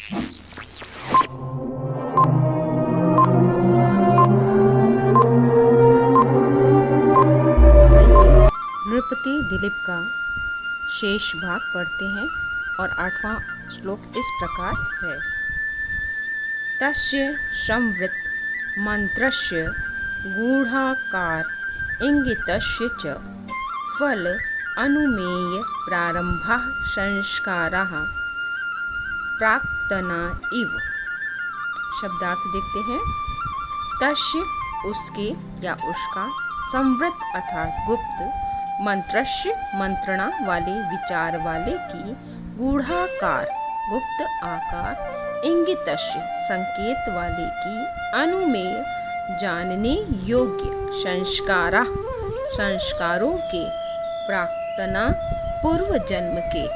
नृपति दिलीप का शेष भाग पढ़ते हैं और 8वां श्लोक इस प्रकार है। तस्य संवृत मंत्रस्य गूढ़ाकार इंगितस्य च फल अनुमेय प्रारंभः संस्काराः प्राक्तना इव। शब्दार्थ देखते हैं। तस्य उसके या उसका, संवृत अर्थात गुप्त, मंत्रस्य मंत्रणा वाले, विचार वाले की, गूढ़ाकार गुप्त आकार, इंगितस्य संकेत वाले की, अनुमेय जानने योग्य, संस्कारा संस्कारों के, प्राक्तना पूर्व जन्म के।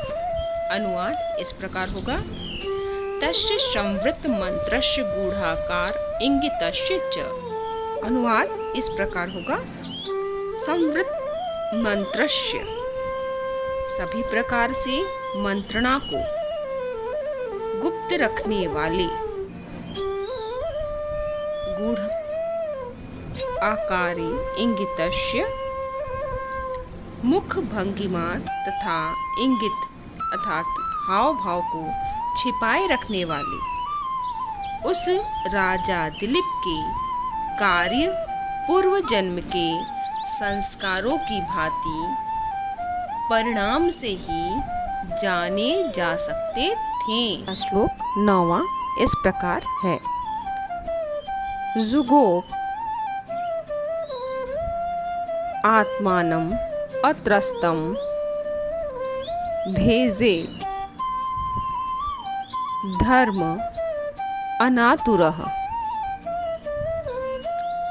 अनुवाद इस प्रकार होगा। तस्य संवृत मंत्रस्य गूढ़ाकार इंगितस्य च। अनुवाद इस प्रकार होगा। संवृत मंत्रस्य सभी प्रकार से मंत्रणा को गुप्त रखने वाले, गूढ़ आकारी इंगितस्य मुख भंगिमा तथा इंगित अर्थात हाव भाव को छिपाए रखने वाले, उस राजा दिलीप के कार्य पूर्व जन्म के संस्कारों की भांति परिणाम से ही जाने जा सकते थे। श्लोक 9वां इस प्रकार है। जुगोप आत्मानं अत्रस्तं भेजे धर्म अनातुरः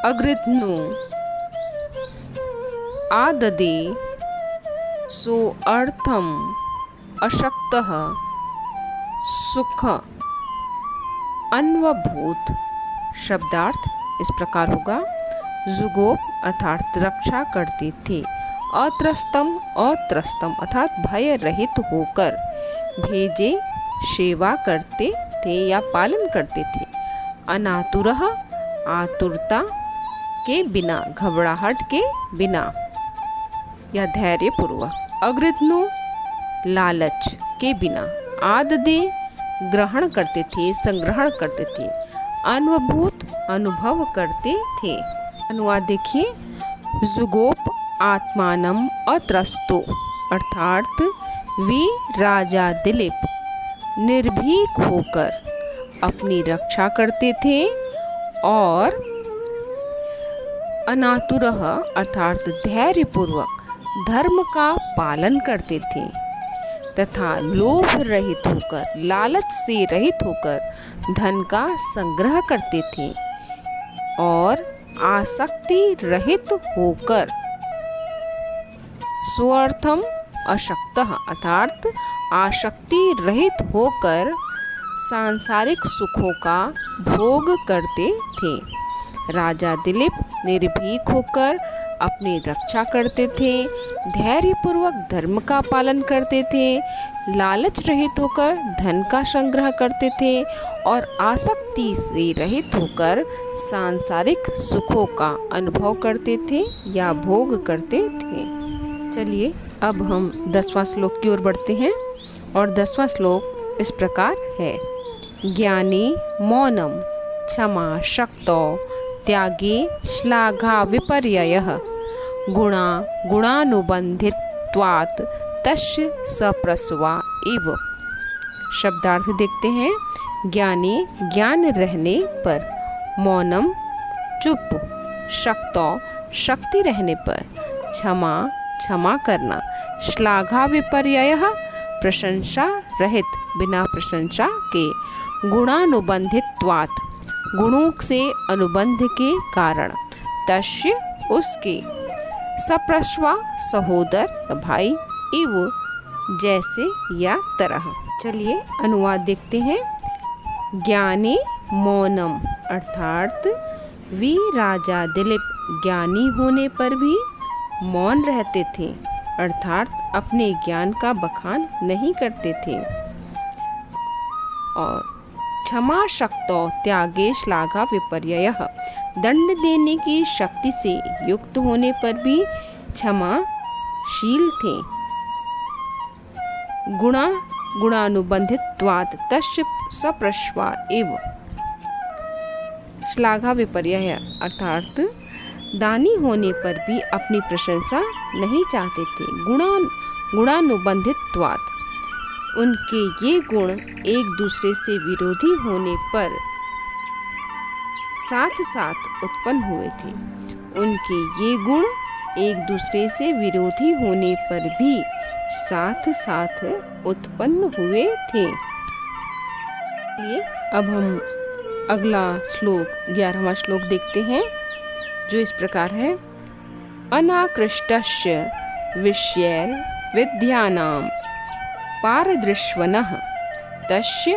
अग्रित्नो आददे सो अर्थम अशक्तः सुख अन्वभूत। शब्दार्थ इस प्रकार होगा। जुगोप अर्थात रक्षा करते थे, अत्रस्तम अत्रस्तम अर्थात भय रहित होकर, भेजे सेवा करते थे या पालन करते थे, अनातुरः आतुरता के बिना, घबराहट के बिना या धैर्य पूर्वक, अग्रित्नो लालच के बिना, आददे ग्रहण करते थे, संग्रहण करते थे, अनुभूत अनुभव करते थे। अनुवाद देखिए। जुगोप आत्मानम अत्रस्तो अर्थात वे राजा दिलीप निर्भीक होकर अपनी रक्षा करते थे और अनातुरः अर्थात धैर्यपूर्वक धर्म का पालन करते थे तथा लोभ रहित होकर, लालच से रहित होकर धन का संग्रह करते थे और आसक्ति रहित होकर, स्वार्थम अशक्तः अर्थात आसक्ति रहित होकर सांसारिक सुखों का भोग करते थे। राजा दिलीप निर्भीक होकर अपनी रक्षा करते थे, धैर्यपूर्वक धर्म का पालन करते थे, लालच रहित होकर धन का संग्रह करते थे और आसक्ति से रहित होकर सांसारिक सुखों का अनुभव करते थे या भोग करते थे। चलिए अब हम 10वां श्लोक की ओर बढ़ते हैं और 10वां श्लोक इस प्रकार है। ज्ञानी मौनम क्षमा शक्तो त्यागे श्लाघा विपर्ययः गुणा गुणानुबंधित्वात् तस्य सप्रस्वा इव। शब्दार्थ देखते हैं। ज्ञानी ज्ञान रहने पर, मौनम चुप, शक्तो शक्ति रहने पर, क्षमा क्षमा करना, श्लाघा विपर्ययः प्रशंसा रहित बिना प्रशंसा के, गुणानुबंधित्वात् गुणों से अनुबंध के कारण, तस्य उसके, सप्रस्वा सहोदर भाई, इव जैसे या तरह। चलिए अनुवाद देखते हैं। ज्ञानी मौनम अर्थात वे राजा दिलीप ज्ञानी होने पर भी मौन रहते थे अर्थात अपने ज्ञान का बखान नहीं करते थे और क्षमा शक्तो त्यागे श्लाघा विपर्ययः। दंड देने की शक्ति से युक्त होने पर भी क्षमाशील थे। गुणानुबंधित्वात् तस्य सप्रश्वा एव। श्लाघा विपर्यय अर्थात दानी होने पर भी अपनी प्रशंसा नहीं चाहते थे। गुणानुबंधित्वात् उनके ये गुण एक दूसरे से विरोधी होने पर साथ साथ उत्पन्न हुए थे। उनके ये गुण एक दूसरे से विरोधी होने पर भी साथ साथ उत्पन्न हुए थे। अब हम अगला श्लोक 11वां श्लोक देखते हैं, जो इस प्रकार है। अनाकृष्टस्य विषयैर् विद्यानां पारदृश्वनः तस्य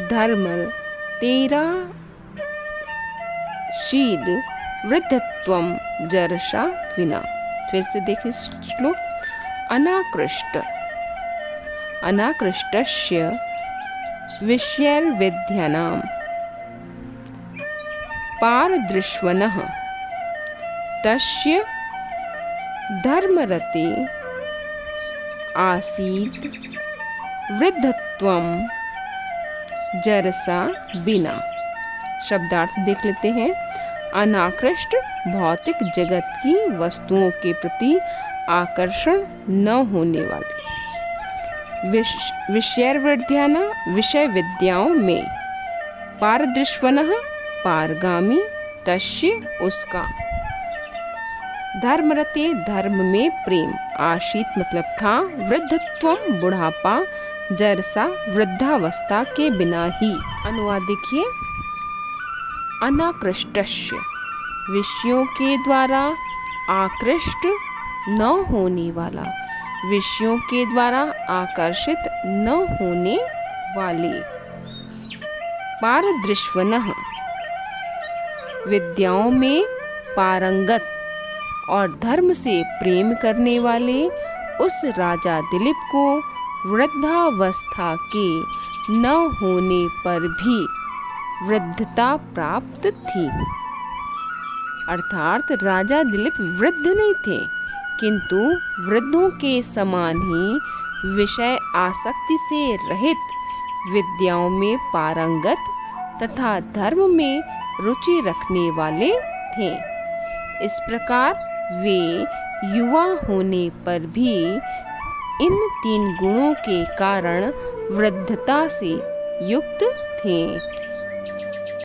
धर्मर्तेरा शीद वृद्धत्वं जरसा विना। फिर से देखिए श्लोक। अनाकृष्टस्य विषयैर्विद्यानां पारदृश्वनः तस्य धर्मरते आसीत् वृद्धत्वं जरसा बिना। शब्दार्थ देख लेते हैं। अनाकृष्ट भौतिक जगत की वस्तुओं के प्रति आकर्षण न होने वाले, विषयैर्विद्याना विषय विद्याओं में, पारदृश्वनः पारगामी, तस्य उसका, धर्मरते धर्म में प्रेम, आशित मतलब था, वृद्धत्वम बुढ़ापा, जरसा वृद्धावस्था के बिना ही। अनुवाद देखिए। अनाकृष्टस्य विषयों के द्वारा आकृष्ट न होने वाला, विषयों के द्वारा आकर्षित न होने वाले, पारदृश्वनः विद्याओं में पारंगत और धर्म से प्रेम करने वाले उस राजा दिलीप को वृद्धावस्था के न होने पर भी वृद्धता प्राप्त थी। अर्थात राजा दिलीप वृद्ध नहीं थे, किंतु वृद्धों के समान ही विषय आसक्ति से रहित, विद्याओं में पारंगत तथा धर्म में रुचि रखने वाले थे। इस प्रकार वे युवा होने पर भी इन 3 गुणों के कारण वृद्धता से युक्त थे।